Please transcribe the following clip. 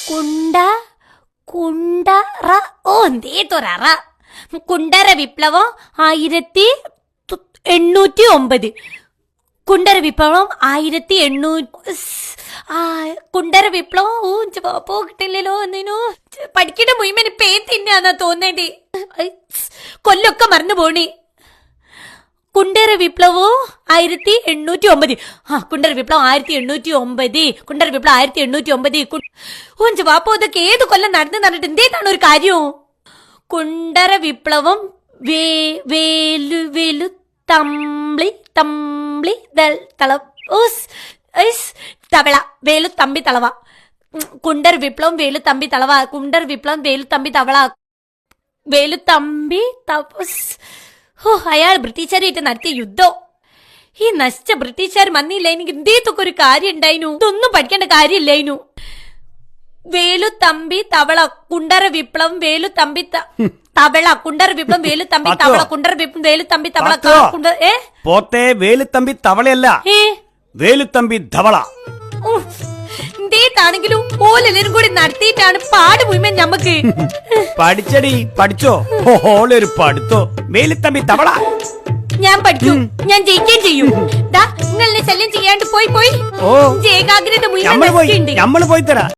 കുണ്ട കുണ്ടറ ഓ എന്തേതൊരറ കുണ്ടര വിപ്ലവം 1809. കുണ്ടര വിപ്ലവം 1800. കുണ്ടര വിപ്ലവം പോകിട്ടില്ലല്ലോ ഒന്നിനു പഠിക്കേണ്ട മുഴുവൻ പേ തിന്നാന്നാ തോന്നേണ്ടി. കൊല്ലൊക്കെ മറന്നു പോണി. കുണ്ടര വിപ്ലവം 1809. കുണ്ടര വിപ്ലവം 1809. കുണ്ടര വിപ്ലവം 1809. ഓഞ്ച് വാപ്പോ ഇതൊക്കെ ഏത് കൊല്ലം നടന്നു പറഞ്ഞിട്ട് എന്തേതാണ് ഒരു കാര്യം? കുണ്ടര വിപ്ലവം വേലു തമ്പ്ളി തവള വേലു തമ്പി തളവ. കുണ്ടർ വിപ്ലവം വേലു തമ്പി തളവ. കുണ്ടർ വിപ്ലവം വേലു തമ്പി തവള. വേലു തമ്പി അയാൾ ബ്രിട്ടീഷുകാരായിട്ട് നടത്തിയ യുദ്ധം. ഈ നശിച്ച ബ്രിട്ടീഷുകാർ വന്നില്ല എനിക്ക് എന്തേത്തൊക്കെ ഒരു കാര്യം ഉണ്ടായിനു. ഇതൊന്നും പഠിക്കേണ്ട കാര്യമില്ലായിനു. വേലു തമ്പി തവള കുണ്ടര വിപ്ലവം വേലു തമ്പി തവള കുണ്ടര വിപ്ലവം വേലു തമ്പി തവള കുണ്ടര വിപ്ലവം വേലു തമ്പി തവള പോത്തെ വേലുത്തമ്പി തവളയല്ല വേലുത്തമ്പി ധവള. എന്തേതാണെങ്കിലും ഓലെല്ലാരും കൂടി നടത്തിയിട്ടാണ് പാട് മുഴുവൻ ഞമ്മക്ക്. പഠിച്ചടി പഠിച്ചോ ഓളൊരു പഠിത്തോ. വേലുത്തമ്പി തവള ഞാൻ പഠിക്കും, ഞാൻ ജയിക്കുകയും ചെയ്യും. നിങ്ങളെ ശല്യം ചെയ്യാണ്ട് പോയി ഏകാഗ്രത മുഴുവൻ നമ്മള് പോയി തരാം.